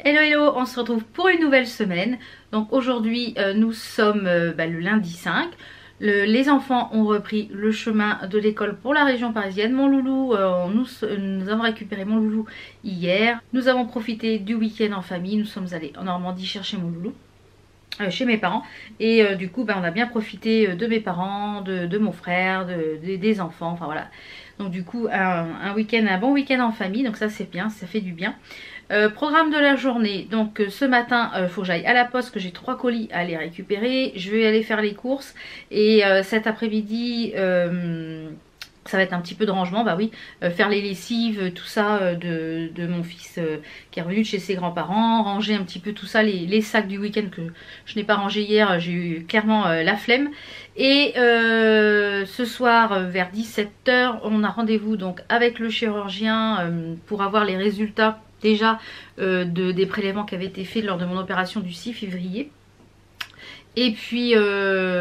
Hello hello, on se retrouve pour une nouvelle semaine. Donc aujourd'hui nous sommes le lundi 5. Les enfants ont repris le chemin de l'école pour la région parisienne. Mon loulou, nous avons récupéré mon loulou hier. Nous avons profité du week-end en famille. Nous sommes allés en Normandie chercher mon loulou. Chez mes parents et du coup on a bien profité de mes parents, de mon frère, des enfants, enfin voilà. Donc du coup un week-end, un bon week-end en famille, donc ça c'est bien, ça fait du bien. Programme de la journée, donc ce matin il faut que j'aille à la poste, que j'ai 3 colis à aller récupérer. Je vais aller faire les courses et cet après-midi ça va être un petit peu de rangement, bah oui, faire les lessives, tout ça de mon fils qui est revenu de chez ses grands-parents, ranger un petit peu tout ça, les sacs du week-end que je n'ai pas rangé hier, j'ai eu clairement la flemme. Et ce soir vers 17 h, on a rendez-vous donc avec le chirurgien pour avoir les résultats déjà des prélèvements qui avaient été faits lors de mon opération du 6 février. Et puis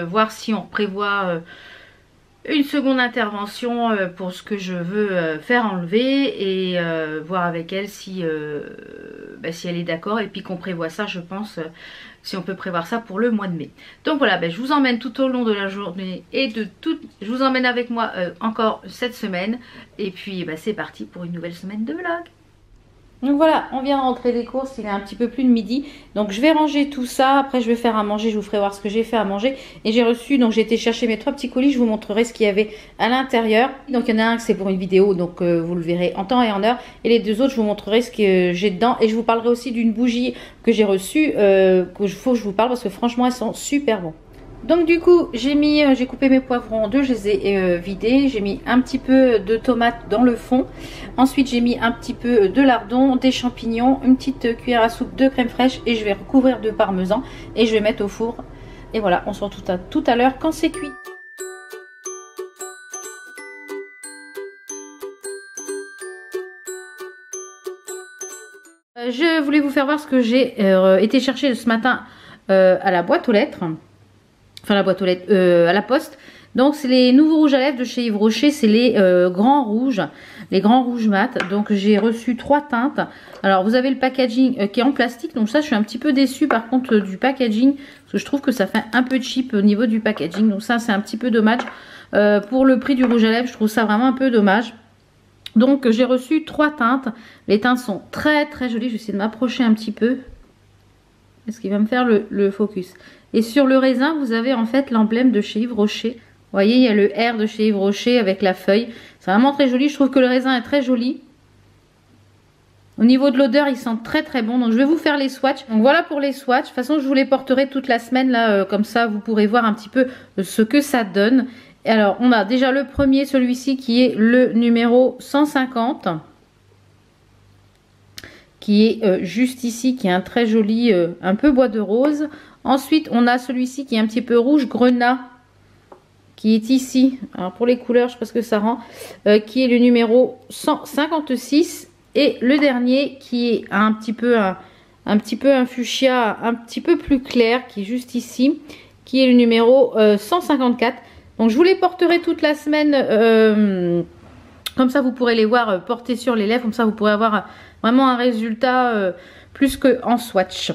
voir si on prévoit une seconde intervention pour ce que je veux faire enlever et voir avec elle si elle est d'accord et puis qu'on prévoit ça, je pense, si on peut prévoir ça pour le mois de mai. Donc voilà, je vous emmène tout au long de la journée et je vous emmène avec moi encore cette semaine et puis c'est parti pour une nouvelle semaine de vlog. Donc voilà, on vient de rentrer des courses, il est un petit peu plus de midi. Donc je vais ranger tout ça, après je vais faire à manger, je vous ferai voir ce que j'ai fait à manger. Et j'ai reçu, donc j'ai été chercher mes 3 petits colis, je vous montrerai ce qu'il y avait à l'intérieur. Donc il y en a un que c'est pour une vidéo, donc vous le verrez en temps et en heure. Et les 2 autres, je vous montrerai ce que j'ai dedans. Et je vous parlerai aussi d'une bougie que j'ai reçue, faut que je vous parle parce que franchement elles sont super bonnes. Donc du coup j'ai coupé mes poivrons en deux, je les ai vidés, j'ai mis un petit peu de tomates dans le fond, ensuite j'ai mis un petit peu de lardon, des champignons, une petite cuillère à soupe de crème fraîche et je vais recouvrir de parmesan et je vais mettre au four. Et voilà, on se retrouve tout à l'heure quand c'est cuit. Je voulais vous faire voir ce que j'ai été chercher ce matin à la boîte aux lettres. Enfin la boîte aux lettres, à la poste. Donc c'est les nouveaux rouges à lèvres de chez Yves Rocher, c'est les grands rouges mat. Donc j'ai reçu 3 teintes. Alors vous avez le packaging qui est en plastique, donc ça je suis un petit peu déçue par contre du packaging, parce que je trouve que ça fait un peu cheap au niveau du packaging, donc ça c'est un petit peu dommage. Pour le prix du rouge à lèvres, je trouve ça vraiment un peu dommage. Donc j'ai reçu 3 teintes, les teintes sont très très jolies, je vais essayer de m'approcher un petit peu. Est-ce qu'il va me faire le focus? Et sur le raisin, vous avez en fait l'emblème de chez Yves Rocher. Vous voyez, il y a le R de chez Yves Rocher avec la feuille. C'est vraiment très joli. Je trouve que le raisin est très joli. Au niveau de l'odeur, il sent très très bon. Donc je vais vous faire les swatchs. Donc voilà pour les swatchs. De toute façon, je vous les porterai toute la semaine là. Comme ça, vous pourrez voir un petit peu ce que ça donne. Et alors, on a déjà le premier, celui-ci, qui est le numéro 150. Qui est juste ici, qui est un très joli, un peu bois de rose. Ensuite, on a celui-ci qui est un petit peu rouge grenat, qui est ici. Alors pour les couleurs, je sais pas ce que ça rend, qui est le numéro 156. Et le dernier qui est un petit peu un fuchsia, un petit peu plus clair, qui est juste ici, qui est le numéro 154. Donc je vous les porterai toute la semaine. Comme ça, vous pourrez les voir portés sur les lèvres. Comme ça, vous pourrez avoir vraiment un résultat plus qu'en swatch.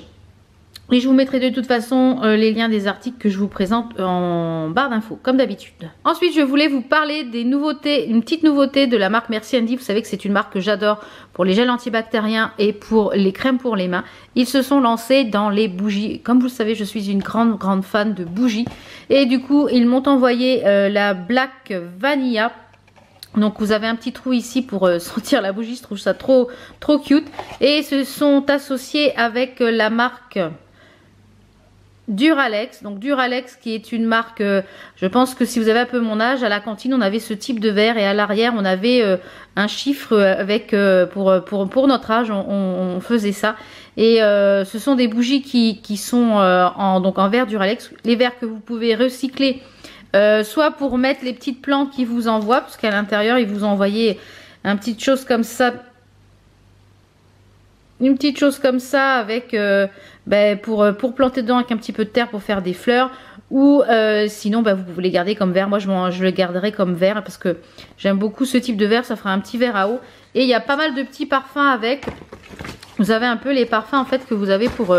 Et je vous mettrai de toute façon les liens des articles que je vous présente en barre d'infos, comme d'habitude. Ensuite, je voulais vous parler des nouveautés, une petite nouveauté de la marque Merci Andy. Vous savez que c'est une marque que j'adore pour les gels antibactériens et pour les crèmes pour les mains. Ils se sont lancés dans les bougies. Comme vous le savez, je suis une grande fan de bougies. Et du coup, ils m'ont envoyé la Black Vanilla. Donc vous avez un petit trou ici pour sentir la bougie, je trouve ça trop cute. Et se sont associés avec la marque Duralex. Donc Duralex qui est une marque, je pense que si vous avez un peu mon âge, à la cantine on avait ce type de verre et à l'arrière on avait un chiffre avec pour notre âge, on faisait ça. Et ce sont des bougies qui sont en verre Duralex, les verres que vous pouvez recycler. Soit pour mettre les petites plantes qu'ils vous envoient, parce qu'à l'intérieur ils vous ont envoyé une petite chose comme ça, avec pour planter dedans avec un petit peu de terre pour faire des fleurs, ou sinon vous pouvez les garder comme verre. Moi je le garderai comme verre parce que j'aime beaucoup ce type de verre, ça fera un petit verre à eau et il y a pas mal de petits parfums avec. vous avez un peu les parfums en fait que vous avez pour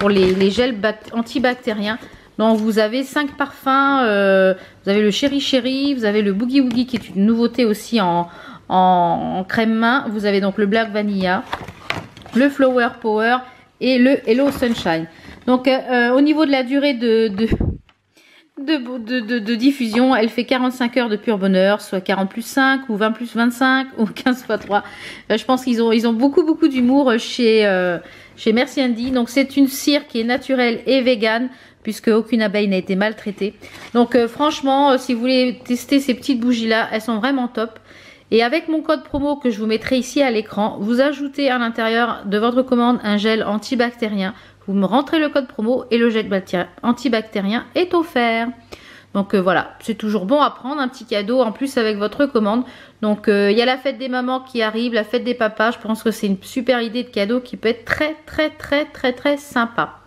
les gels antibactériens. Donc vous avez 5 parfums, vous avez le Cherry Cherry, vous avez le Boogie Woogie qui est une nouveauté aussi en crème main. Vous avez donc le Black Vanilla, le Flower Power et le Hello Sunshine. Donc au niveau de la durée de diffusion, elle fait 45 heures de pur bonheur, soit 40 plus 5 ou 20 plus 25 ou 15 fois 3. Je pense qu'ils ont beaucoup d'humour chez Merci Andy. Donc c'est une cire qui est naturelle et végane, puisque aucune abeille n'a été maltraitée. Donc franchement, si vous voulez tester ces petites bougies là, elles sont vraiment top. Et avec mon code promo que je vous mettrai ici à l'écran, vous ajoutez à l'intérieur de votre commande un gel antibactérien. Vous me rentrez le code promo et le gel antibactérien est offert. Donc voilà, c'est toujours bon à prendre, un petit cadeau en plus avec votre commande. Donc il y a la fête des mamans qui arrive, la fête des papas. Je pense que c'est une super idée de cadeau qui peut être très sympa.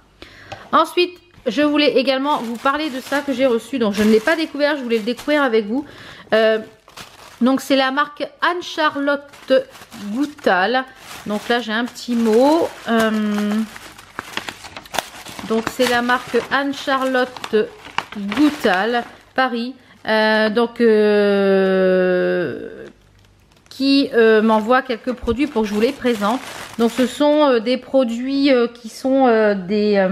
Ensuite, je voulais également vous parler de ça que j'ai reçu. Donc je ne l'ai pas découvert, je voulais le découvrir avec vous. Donc c'est la marque Anne-Charlotte Goutal. Donc là j'ai un petit mot. Donc c'est la marque Anne-Charlotte Goutal, Paris. Qui m'envoie quelques produits pour que je vous les présente. Donc ce sont des produits qui sont des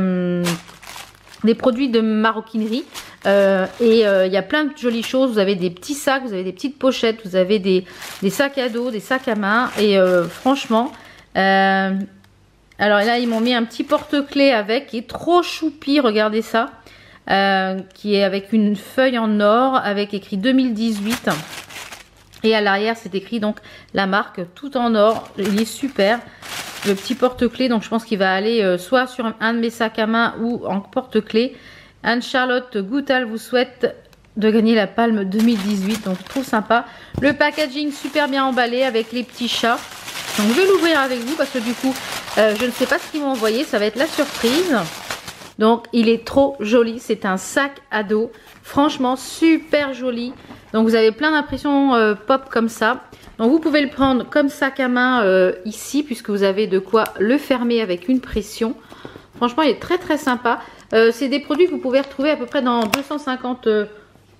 produits de maroquinerie. Il y a plein de jolies choses. Vous avez des petits sacs, vous avez des petites pochettes, vous avez des sacs à dos, des sacs à main. Et franchement, alors là ils m'ont mis un petit porte-clés avec, qui est trop choupi, regardez ça. Qui est avec une feuille en or, avec écrit 2018. Et à l'arrière c'est écrit donc la marque tout en or. Il est super. Le petit porte-clés, donc je pense qu'il va aller soit sur un de mes sacs à main ou en porte-clés. Anne-Charlotte Goutal vous souhaite de gagner la palme 2018, donc je trouve sympa. Le packaging super bien emballé avec les petits chats. Donc je vais l'ouvrir avec vous parce que du coup je ne sais pas ce qu'ils m'ont envoyé, ça va être la surprise. Donc il est trop joli, c'est un sac à dos, franchement super joli. Donc vous avez plein d'impressions pop comme ça. Donc vous pouvez le prendre comme sac à main ici, puisque vous avez de quoi le fermer avec une pression. Franchement il est très sympa. C'est des produits que vous pouvez retrouver à peu près dans 250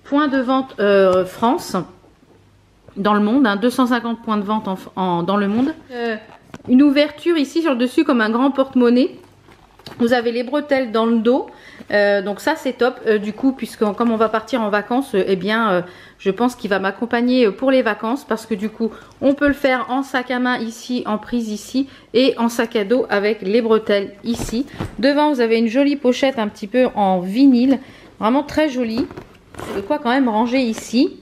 points de vente France, dans le monde, hein, 250 points de vente dans le monde. Une ouverture ici sur le dessus comme un grand porte-monnaie. Vous avez les bretelles dans le dos, donc ça c'est top du coup, puisque comme on va partir en vacances, eh bien je pense qu'il va m'accompagner pour les vacances, parce que du coup on peut le faire en sac à main ici, en prise ici, et en sac à dos avec les bretelles ici. Devant vous avez une jolie pochette un petit peu en vinyle, vraiment très jolie, de quoi quand même ranger ici.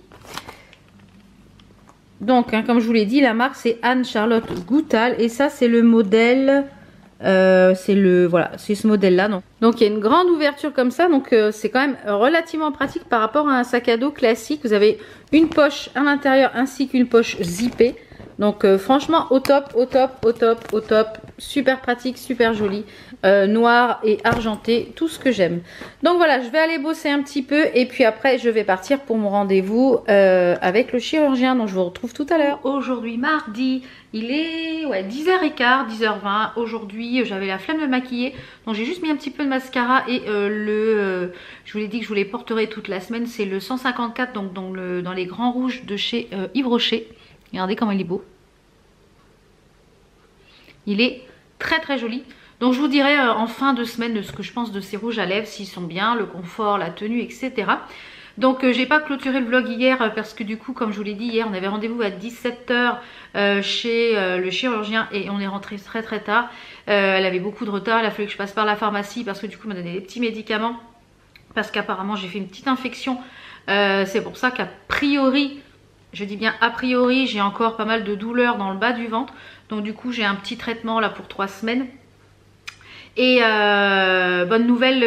Donc hein, comme je vous l'ai dit, la marque c'est Anne-Charlotte Goutal, et ça c'est le modèle... c'est ce modèle là. Donc il y a une grande ouverture comme ça, donc c'est quand même relativement pratique par rapport à un sac à dos classique. Vous avez une poche à l'intérieur ainsi qu'une poche zippée. Donc franchement au top, super pratique, super joli, noir et argenté, tout ce que j'aime. Donc voilà, je vais aller bosser un petit peu et puis après je vais partir pour mon rendez-vous avec le chirurgien, donc je vous retrouve tout à l'heure. Aujourd'hui mardi, il est 10h15, 10h20. Aujourd'hui j'avais la flemme de maquiller, donc j'ai juste mis un petit peu de mascara et je vous l'ai dit que je vous les porterai toute la semaine. C'est le 154, donc dans les grands rouges de chez Yves Rocher. Regardez comment il est beau. Il est très joli. Donc je vous dirai en fin de semaine de ce que je pense de ces rouges à lèvres, s'ils sont bien, le confort, la tenue, etc. Donc j'ai pas clôturé le vlog hier parce que du coup, comme je vous l'ai dit hier, on avait rendez-vous à 17 h chez le chirurgien et on est rentré très tard. Elle avait beaucoup de retard, il a fallu que je passe par la pharmacie parce que du coup, elle m'a donné des petits médicaments parce qu'apparemment j'ai fait une petite infection. C'est pour ça qu'a priori... Je dis bien a priori, j'ai encore pas mal de douleurs dans le bas du ventre. Donc du coup, j'ai un petit traitement là pour 3 semaines. Et bonne nouvelle,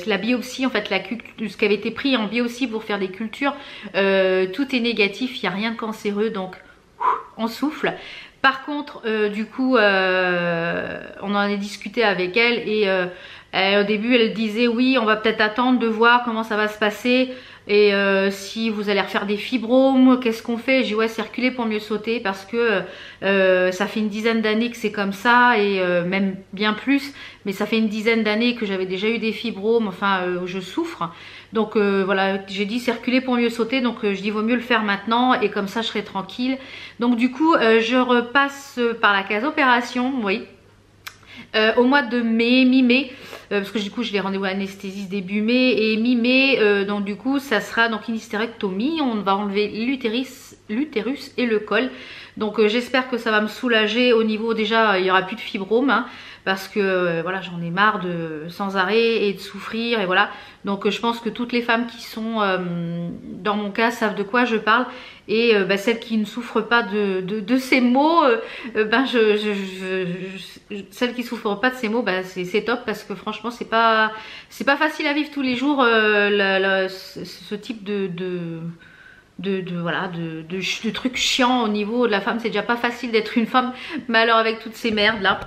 la biopsie, en fait, ce qui avait été pris en biopsie pour faire des cultures, tout est négatif, il n'y a rien de cancéreux, donc on souffle. Par contre, du coup, on en a discuté avec elle et au début, elle disait oui, on va peut-être attendre de voir comment ça va se passer. Et si vous allez refaire des fibromes, qu'est-ce qu'on fait? J'ai dit ouais, c'est reculer pour mieux sauter parce que ça fait une dizaine d'années que c'est comme ça et même bien plus. Mais ça fait une dizaine d'années que j'avais déjà eu des fibromes, enfin je souffre. Donc voilà, j'ai dit c'est reculer pour mieux sauter. Donc je dis vaut mieux le faire maintenant et comme ça je serai tranquille. Donc du coup je repasse par la case opération, oui. Au mois de mai, mi-mai, parce que du coup je vais rendez-vous à l'anesthésiste début mai et mi-mai, donc du coup ça sera donc une hystérectomie, on va enlever l'utérus et le col. Donc j'espère que ça va me soulager au niveau, déjà il n'y aura plus de fibromes, hein, parce que voilà, j'en ai marre de sans arrêt et de souffrir et voilà. Donc je pense que toutes les femmes qui sont dans mon cas savent de quoi je parle. Et celles qui ne souffrent pas de ces maux, celles qui souffrent pas de ces maux, c'est top parce que franchement c'est pas facile à vivre tous les jours ce type de trucs chiants au niveau de la femme. C'est déjà pas facile d'être une femme, mais alors avec toutes ces merdes là.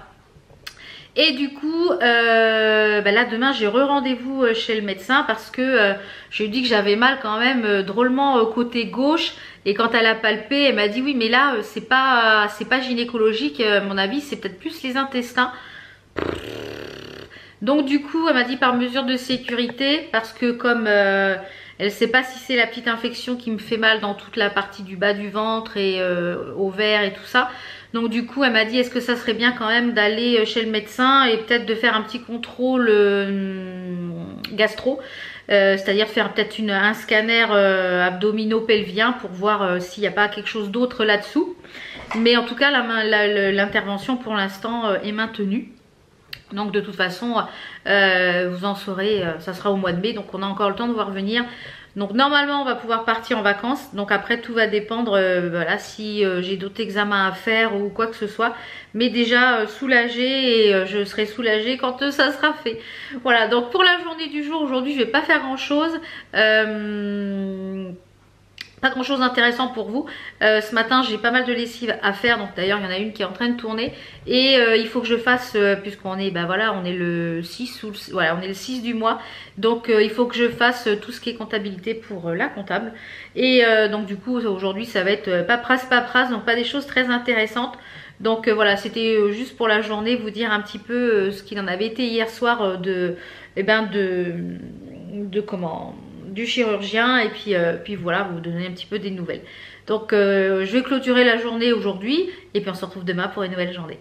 Et du coup, là demain j'ai re-rendez-vous chez le médecin parce que je lui ai dit que j'avais mal quand même drôlement au côté gauche. Et quand elle a palpé, elle m'a dit oui mais là c'est pas gynécologique, à mon avis c'est peut-être plus les intestins. Donc du coup elle m'a dit par mesure de sécurité, parce que comme elle sait pas si c'est la petite infection qui me fait mal dans toute la partie du bas du ventre et ovaire et tout ça. Donc du coup elle m'a dit est-ce que ça serait bien quand même d'aller chez le médecin et peut-être de faire un petit contrôle gastro, c'est-à-dire faire peut-être un scanner abdominopelvien pour voir s'il n'y a pas quelque chose d'autre là-dessous. Mais en tout cas l'intervention pour l'instant est maintenue. Donc de toute façon vous en saurez, ça sera au mois de mai, donc on a encore le temps de voir venir. Donc normalement on va pouvoir partir en vacances. Donc après tout va dépendre voilà, si j'ai d'autres examens à faire ou quoi que ce soit. Mais déjà soulagée, et je serai soulagée quand ça sera fait. Voilà, donc pour la journée du jour, aujourd'hui je vais pas faire grand chose. Pas grand chose d'intéressant pour vous. Ce matin j'ai pas mal de lessive à faire, donc d'ailleurs il y en a une qui est en train de tourner et il faut que je fasse, puisqu'on est voilà, on est le 6 ou voilà, on est le 6 du mois, donc il faut que je fasse tout ce qui est comptabilité pour la comptable. Et donc du coup aujourd'hui ça va être paperasse, donc pas des choses très intéressantes. Donc voilà, c'était juste pour la journée, vous dire un petit peu ce qu'il en avait été hier soir du chirurgien, et puis voilà, vous donner un petit peu des nouvelles. Donc je vais clôturer la journée aujourd'hui et puis on se retrouve demain pour une nouvelle journée.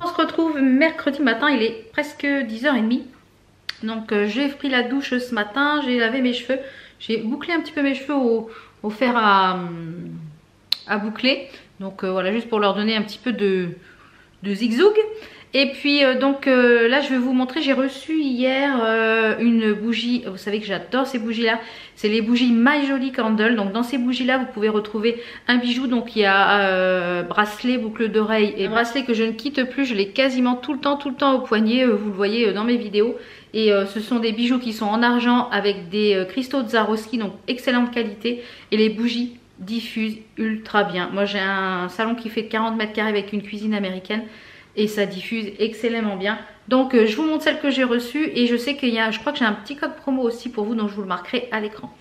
On se retrouve mercredi matin, il est presque 10h30. Donc j'ai pris la douche ce matin, j'ai lavé mes cheveux, j'ai bouclé un petit peu mes cheveux au fer à boucler. Donc voilà, juste pour leur donner un petit peu de zigzag. Et puis là je vais vous montrer, j'ai reçu hier une bougie, vous savez que j'adore ces bougies là, c'est les bougies My Jolly Candle. Donc dans ces bougies là vous pouvez retrouver un bijou, donc il y a bracelet, boucle d'oreille et bracelet que je ne quitte plus, je l'ai quasiment tout le temps au poignet, vous le voyez dans mes vidéos. Et ce sont des bijoux qui sont en argent avec des cristaux de Swarovski, donc excellente qualité, et les bougies diffusent ultra bien. Moi j'ai un salon qui fait 40 mètres carrés avec une cuisine américaine et ça diffuse excellemment bien. Donc je vous montre celle que j'ai reçue, et je sais qu'il y a, je crois que j'ai un petit code promo aussi pour vous, donc je vous le marquerai à l'écran.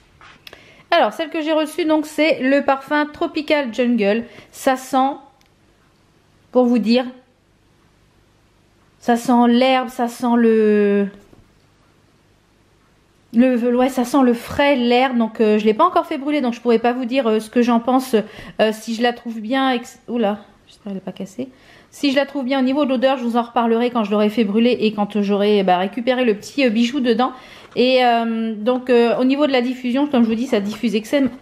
Alors celle que j'ai reçue, donc c'est le parfum Tropical Jungle. Ça sent, pour vous dire, ça sent l'herbe, ça sent ouais, ça sent le frais, l'air. Donc je l'ai pas encore fait brûler, donc je pourrais pas vous dire ce que j'en pense, si je la trouve bien. Oula, j'espère qu'elle n'est pas cassée. Si je la trouve bien au niveau de l'odeur, je vous en reparlerai quand je l'aurai fait brûler et quand j'aurai récupéré le petit bijou dedans. Et au niveau de la diffusion, comme je vous dis, ça diffuse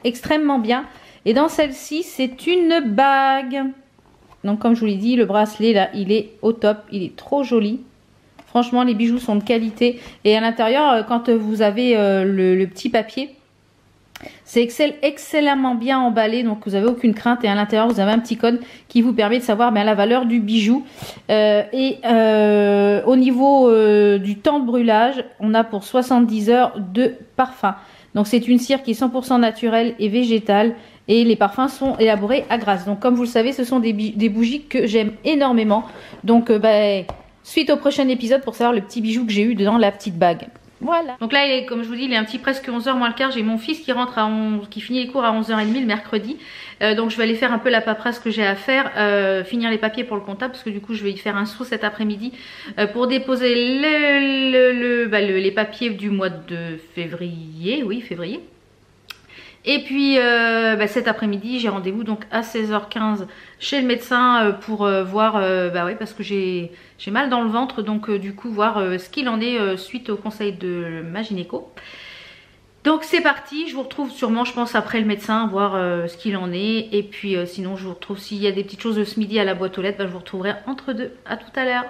extrêmement bien. Et dans celle-ci, c'est une bague. Donc comme je vous l'ai dit, le bracelet là, il est au top, il est trop joli. Franchement, les bijoux sont de qualité. Et à l'intérieur, quand vous avez le petit papier, c'est excellemment bien emballé, donc vous n'avez aucune crainte. Et à l'intérieur vous avez un petit code qui vous permet de savoir la valeur du bijou. Au niveau du temps de brûlage, on a pour 70 heures de parfum. Donc c'est une cire qui est 100% naturelle et végétale, et les parfums sont élaborés à Grasse. Donc comme vous le savez, ce sont des bougies que j'aime énormément. Donc suite au prochain épisode pour savoir le petit bijou que j'ai eu dans la petite bague. Voilà. Donc là, comme je vous dis, il est un petit presque 11h moins le quart. J'ai mon fils qui rentre qui finit les cours à 11h30 le mercredi. Donc je vais aller faire un peu la paperasse que j'ai à faire, finir les papiers pour le comptable parce que du coup je vais y faire un saut cet après-midi pour déposer les papiers du mois de février. Oui, février. Et puis cet après-midi j'ai rendez-vous donc à 16h15 chez le médecin pour voir, ouais, parce que j'ai mal dans le ventre, donc du coup voir ce qu'il en est suite au conseil de ma gynéco. Donc c'est parti, je vous retrouve sûrement je pense après le médecin, voir ce qu'il en est. Et puis sinon je vous retrouve s'il y a des petites choses de ce midi à la boîte aux lettres, je vous retrouverai entre deux. À tout à l'heure.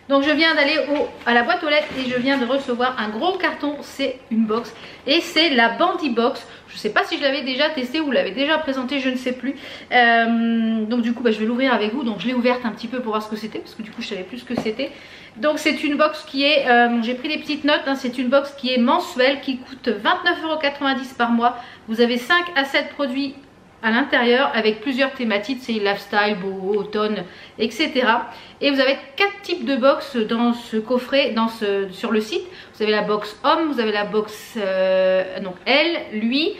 Donc je viens d'aller à la boîte aux lettres et je viens de recevoir un gros carton, c'est une box et c'est la Bandy Box. Je ne sais pas si je l'avais déjà testé ou l'avais déjà présenté, je ne sais plus. Donc du coup je vais l'ouvrir avec vous. Donc je l'ai ouverte un petit peu pour voir ce que c'était parce que du coup je savais plus ce que c'était. Donc c'est une box qui est, j'ai pris des petites notes, hein, c'est une box qui est mensuelle, qui coûte 29,90 € par mois. Vous avez 5 à 7 produits à l'intérieur avec plusieurs thématiques, c'est lifestyle, beau, automne, etc. Et vous avez 4 types de box dans ce coffret, sur le site. Vous avez la box homme, vous avez la box donc elle, lui,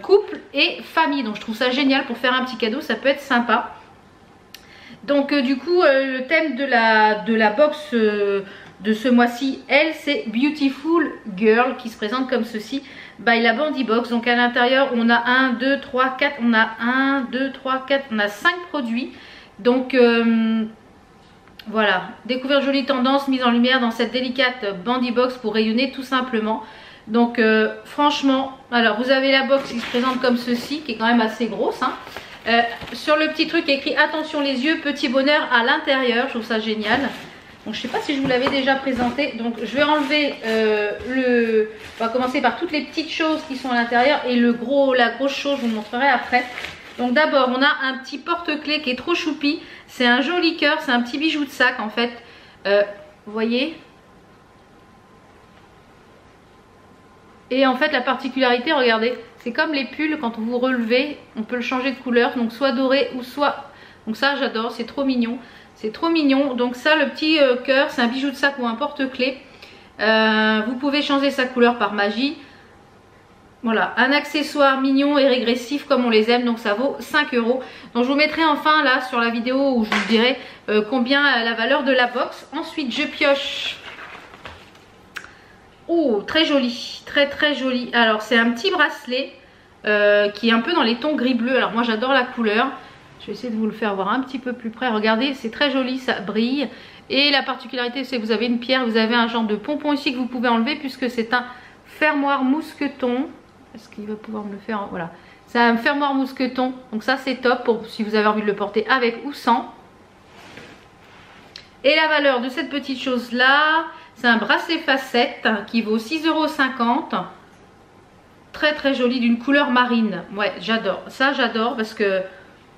couple et famille. Donc je trouve ça génial pour faire un petit cadeau, ça peut être sympa. Donc du coup le thème de la box de ce mois-ci, elle, c'est Beautiful Girl qui se présente comme ceci. By la Bandy Box. Donc à l'intérieur on a 1, 2, 3, 4, on a 1, 2, 3, 4, on a 5 produits. Donc voilà, découvrir jolie tendance mise en lumière dans cette délicate Bandy Box pour rayonner tout simplement. Donc franchement, alors vous avez la box qui se présente comme ceci, qui est quand même assez grosse, hein. Sur le petit truc écrit attention les yeux, petit bonheur à l'intérieur, je trouve ça génial. Donc je sais pas si je vous l'avais déjà présenté. Donc je vais enlever on va commencer par toutes les petites choses qui sont à l'intérieur et la grosse chose je vous montrerai après. Donc d'abord on a un petit porte-clés qui est trop choupi. C'est un joli cœur, c'est un petit bijou de sac en fait. Vous voyez. Et en fait la particularité, regardez, c'est comme les pulls, quand vous relevez, on peut le changer de couleur. Donc soit doré ou soit... Donc ça j'adore, c'est trop mignon. C'est trop mignon. Donc ça, le petit cœur, c'est un bijou de sac ou un porte-clés. Vous pouvez changer sa couleur par magie. Voilà, un accessoire mignon et régressif comme on les aime. Donc ça vaut 5 €. Donc je vous mettrai enfin là sur la vidéo où je vous dirai combien la valeur de la box. Ensuite, je pioche. Oh, très joli. Très très joli. Alors c'est un petit bracelet qui est un peu dans les tons gris-bleu. Alors moi j'adore la couleur. Je vais essayer de vous le faire voir un petit peu plus près. Regardez, c'est très joli, ça brille. Et la particularité, c'est que vous avez une pierre, vous avez un genre de pompon ici que vous pouvez enlever puisque c'est un fermoir mousqueton. Est-ce qu'il va pouvoir me le faire? Voilà. C'est un fermoir mousqueton. Donc ça, c'est top pour si vous avez envie de le porter avec ou sans. Et la valeur de cette petite chose-là, c'est un bracelet facette qui vaut 6,50 €. Très très joli, d'une couleur marine. Ouais, j'adore. Ça, j'adore parce que...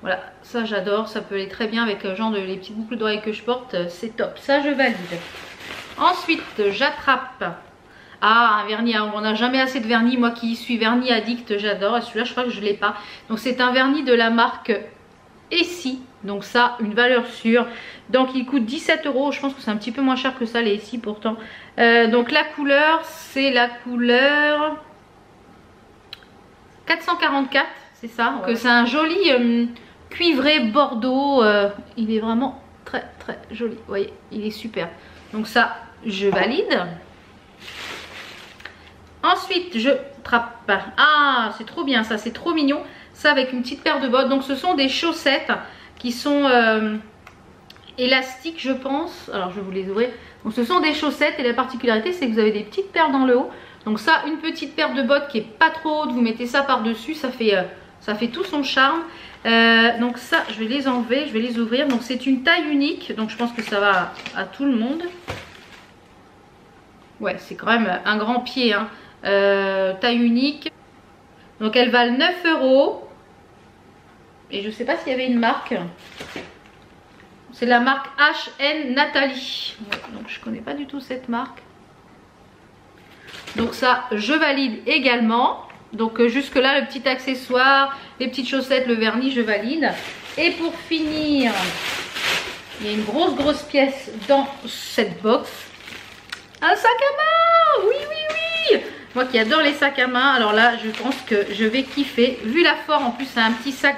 Voilà, ça j'adore, ça peut aller très bien avec genre les petites boucles d'oreilles que je porte, c'est top, ça je valide. Ensuite, j'attrape un vernis, on n'a jamais assez de vernis, moi qui suis vernis addict, j'adore, et celui-là je crois que je ne l'ai pas. Donc c'est un vernis de la marque Essie, donc ça, une valeur sûre. Donc il coûte 17 €, je pense que c'est un petit peu moins cher que ça les Essie pourtant. Donc la couleur, c'est la couleur 444, c'est ça, ouais. C'est un joli... cuivré bordeaux, il est vraiment très très joli, vous voyez, il est super. Donc ça, je valide. Ensuite, je trappe. Ah, c'est trop bien ça, c'est trop mignon. Ça avec une petite paire de bottes. Donc ce sont des chaussettes qui sont élastiques, je pense. Alors je vais vous les ouvrir. Donc ce sont des chaussettes et la particularité, c'est que vous avez des petites paires dans le haut. Donc ça, une petite paire de bottes qui est pas trop haute, vous mettez ça par-dessus, ça fait tout son charme. Donc ça, je vais les enlever, je vais les ouvrir. Donc c'est une taille unique, donc je pense que ça va à tout le monde. Ouais, c'est quand même un grand pied, hein. Taille unique. Donc elles valent 9 €. Et je sais pas s'il y avait une marque. C'est la marque HN Nathalie. Ouais, donc je connais pas du tout cette marque. Donc ça, je valide également. Donc jusque là, le petit accessoire, les petites chaussettes, le vernis, je valide. Et pour finir, il y a une grosse pièce dans cette box. Un sac à main. Oui, oui, oui. Moi qui adore les sacs à main, alors là, je pense que je vais kiffer. Vu la forme, en plus, c'est un petit sac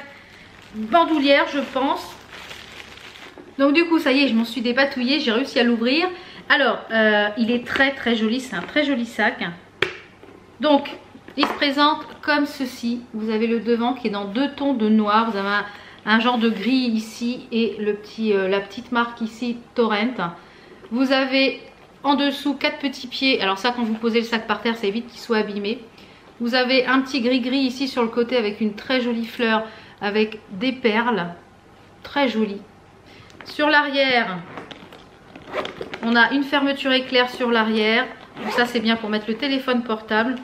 bandoulière, je pense. Donc du coup, ça y est, je m'en suis dépatouillée, j'ai réussi à l'ouvrir. Alors, il est très joli, c'est un très joli sac. Donc, il se présente comme ceci. Vous avez le devant qui est dans 2 tons de noir. Vous avez un genre de gris ici et la petite marque ici, Torrent. Vous avez en dessous 4 petits pieds. Alors ça, quand vous posez le sac par terre, ça évite qu'il soit abîmé. Vous avez un petit gris ici sur le côté avec une très jolie fleur avec des perles. Très jolie. Sur l'arrière, on a une fermeture éclair sur l'arrière. Donc ça, c'est bien pour mettre le téléphone portable.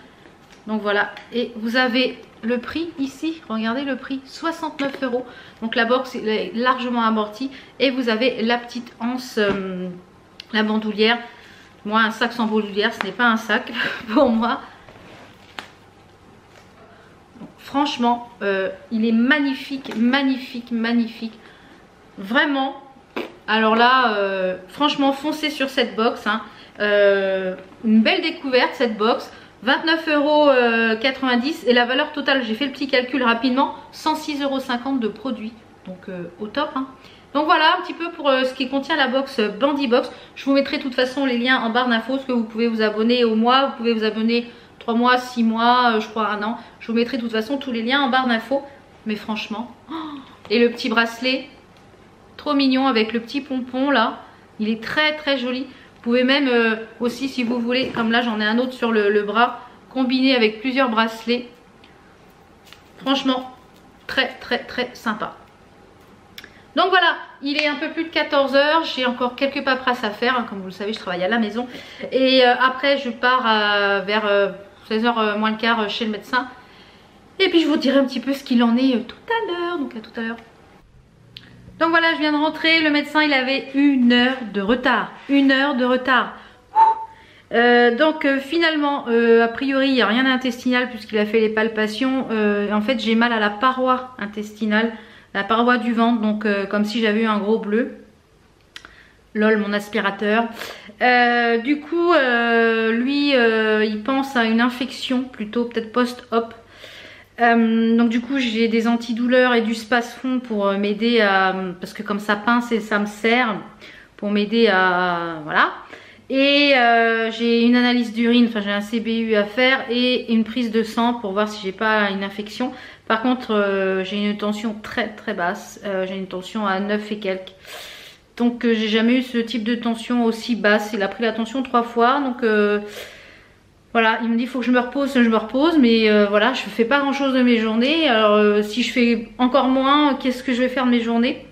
Donc voilà. Et vous avez le prix ici. Regardez le prix, 69 €. Donc la box est largement amortie. Et vous avez la petite anse, la bandoulière. Moi, un sac sans bandoulière, ce n'est pas un sac pour moi. Donc, franchement, il est magnifique. Vraiment. Alors là, franchement, foncez sur cette box. Hein. Une belle découverte cette box. 29,90 € et la valeur totale, j'ai fait le petit calcul rapidement, 106,50 € de produits. Donc au top. Hein. Donc voilà un petit peu pour ce qui contient la box Bandy Box. Je vous mettrai de toute façon les liens en barre d'infos, parce que vous pouvez vous abonner au mois, vous pouvez vous abonner 3 mois, 6 mois, je crois 1 an. Je vous mettrai de toute façon tous les liens en barre d'infos. Mais franchement, et le petit bracelet, trop mignon avec le petit pompon là. Il est très joli. Vous pouvez même aussi, si vous voulez, comme là j'en ai un autre sur le bras, combiner avec plusieurs bracelets. Franchement, très sympa. Donc voilà, il est un peu plus de 14 h. J'ai encore quelques paperasses à faire. Hein, comme vous le savez, je travaille à la maison. Et après, je pars vers 16 h moins le quart chez le médecin. Et puis je vous dirai un petit peu ce qu'il en est tout à l'heure. Donc à tout à l'heure. Donc voilà, je viens de rentrer. Le médecin, il avait 1 heure de retard. 1 heure de retard. Donc finalement, a priori, il n'y a rien d'intestinal puisqu'il a fait les palpations. En fait, j'ai mal à la paroi intestinale, la paroi du ventre. Donc comme si j'avais eu un gros bleu. Lol, mon aspirateur. Du coup, lui, il pense à une infection plutôt, peut-être post-op. Donc du coup j'ai des antidouleurs et du spasfon pour m'aider à, parce que comme ça pince et ça me serre, pour m'aider à, voilà. Et j'ai une analyse d'urine, enfin j'ai un CBU à faire et une prise de sang pour voir si j'ai pas une infection. Par contre j'ai une tension très basse, j'ai une tension à 9 et quelques. Donc j'ai jamais eu ce type de tension aussi basse. Il a pris la tension 3 fois, donc voilà, il me dit il faut que je me repose, mais voilà, je fais pas grand chose de mes journées. Alors si je fais encore moins, qu'est-ce que je vais faire de mes journées?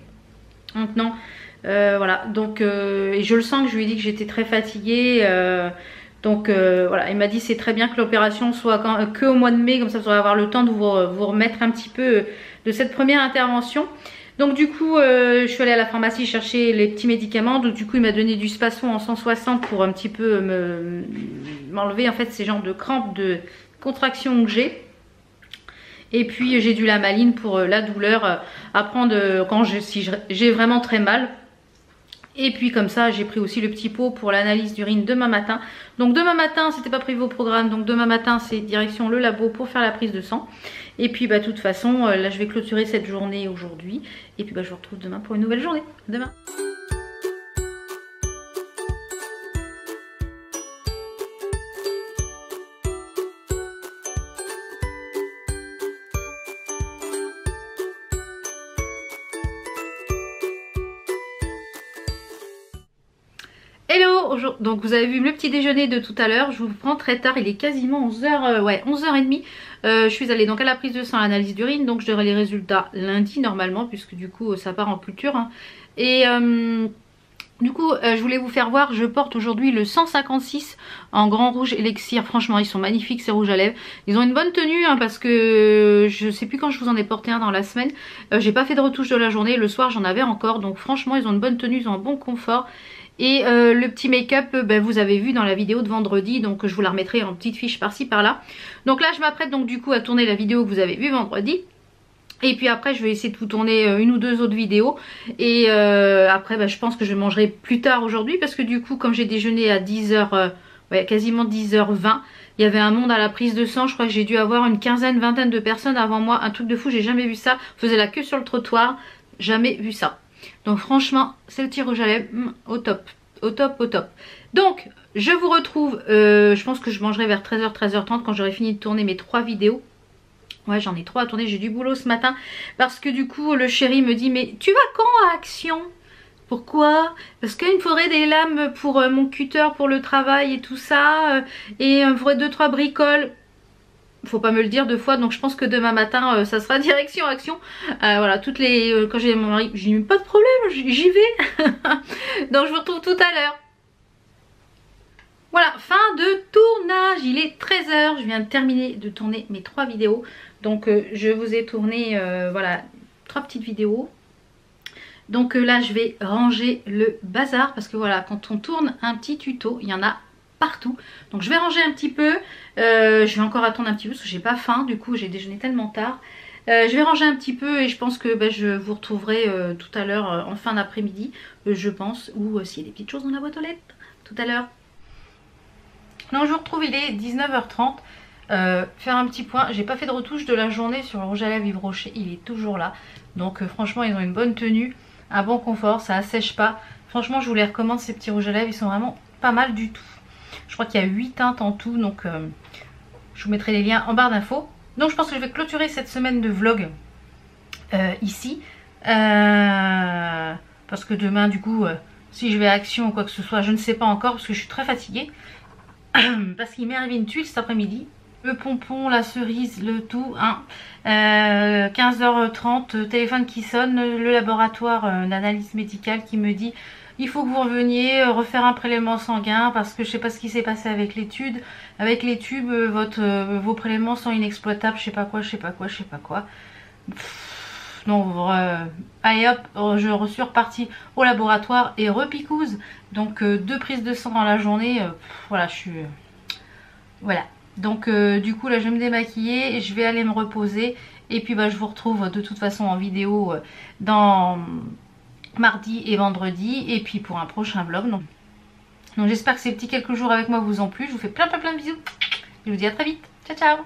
Maintenant, voilà, donc et je le sens que je lui ai dit que j'étais très fatiguée. Donc voilà, il m'a dit c'est très bien que l'opération soit que au mois de mai, comme ça vous allez avoir le temps de vous remettre un petit peu de cette première intervention. Donc du coup je suis allée à la pharmacie chercher les petits médicaments. Donc du coup il m'a donné du Spasfon en 160 pour un petit peu m'enlever en fait ces genres de crampes, de contractions que j'ai. Et puis j'ai du Lamaline pour la douleur à prendre quand si j'ai vraiment très mal. Et puis comme ça j'ai pris aussi le petit pot pour l'analyse d'urine demain matin. Donc demain matin c'était pas prévu au programme, donc demain matin c'est direction le labo pour faire la prise de sang. Et puis bah de toute façon là je vais clôturer cette journée aujourd'hui. Et puis bah je vous retrouve demain pour une nouvelle journée. Demain. Hello, donc vous avez vu le petit déjeuner de tout à l'heure, je vous prends très tard, il est quasiment 11h, ouais 11h30. Je suis allée donc à la prise de sang, à l'analyse d'urine, donc j'aurai les résultats lundi normalement, puisque du coup ça part en culture. Hein. Et Du coup, je voulais vous faire voir, je porte aujourd'hui le 156 en grand rouge élixir. Franchement, ils sont magnifiques ces rouges à lèvres. Ils ont une bonne tenue hein, parce que je sais plus quand je vous en ai porté un dans la semaine. J'ai pas fait de retouche de la journée. Le soir, j'en avais encore. Donc franchement, ils ont une bonne tenue, ils ont un bon confort. Et le petit make-up, vous avez vu dans la vidéo de vendredi. Donc je vous la remettrai en petite fiche par-ci par-là. Donc là, je m'apprête donc du coup à tourner la vidéo que vous avez vue vendredi. Et puis après je vais essayer de vous tourner une ou deux autres vidéos. Et après je pense que je mangerai plus tard aujourd'hui. Parce que du coup comme j'ai déjeuné à 10h, ouais, quasiment 10h20. Il y avait un monde à la prise de sang. Je crois que j'ai dû avoir une quinzaine, vingtaine de personnes avant moi. Un truc de fou, j'ai jamais vu ça. On faisait la queue sur le trottoir. Jamais vu ça. Donc franchement c'est le petit rouge à lèvres au top. Au top, au top. Donc je vous retrouve. Je pense que je mangerai vers 13h, 13h30 quand j'aurai fini de tourner mes 3 vidéos. Ouais, j'en ai 3 à tourner, j'ai du boulot ce matin. Parce que du coup, le chéri me dit, mais tu vas quand à Action? Pourquoi? Parce qu'il me faudrait des lames pour mon cutter, pour le travail et tout ça. Et il me faudrait 2-3 bricoles. Faut pas me le dire 2 fois, donc je pense que demain matin, ça sera direction Action. Voilà, toutes les... quand j'ai mon mari, j'ai dit, pas de problème, j'y vais. Donc je vous retrouve tout à l'heure. Voilà, fin de tournage, il est 13h, je viens de terminer de tourner mes 3 vidéos. Donc je vous ai tourné, voilà, 3 petites vidéos. Donc là je vais ranger le bazar parce que voilà, quand on tourne un petit tuto, il y en a partout. Donc je vais ranger un petit peu, je vais encore attendre un petit peu parce que j'ai pas faim, du coup j'ai déjeuné tellement tard. Je vais ranger un petit peu et je pense que je vous retrouverai tout à l'heure en fin d'après-midi, je pense, ou s'il y a des petites choses dans la boîte aux lettres, tout à l'heure. Donc je vous retrouve, il est 19h30. Faire un petit point, j'ai pas fait de retouche de la journée sur le rouge à lèvres Yves Rocher, il est toujours là. Donc franchement ils ont une bonne tenue, un bon confort, ça assèche pas. Franchement je vous les recommande ces petits rouges à lèvres, ils sont vraiment pas mal du tout. Je crois qu'il y a 8 teintes en tout, donc je vous mettrai les liens en barre d'infos. Donc je pense que je vais clôturer cette semaine de vlog ici. Parce que demain du coup, si je vais à Action ou quoi que ce soit, je ne sais pas encore parce que je suis très fatiguée. Parce qu'il m'est arrivé une tuile cet après-midi. Le pompon, la cerise, le tout, hein. 15h30, téléphone qui sonne, le laboratoire d'analyse médicale qui me dit il faut que vous reveniez refaire un prélèvement sanguin parce que je sais pas ce qui s'est passé avec l'étude. Avec les tubes, vos prélèvements sont inexploitables, je sais pas quoi, je sais pas quoi, je sais pas quoi. Donc allez hop, je suis repartie au laboratoire et repicouse. Donc 2 prises de sang dans la journée, voilà, je suis... voilà. Donc du coup là je vais me démaquiller, je vais aller me reposer. Et puis je vous retrouve de toute façon en vidéo dans mardi et vendredi. Et puis pour un prochain vlog. Donc j'espère que ces petits quelques jours avec moi vous ont plu. Je vous fais plein de bisous. Je vous dis à très vite. Ciao ciao.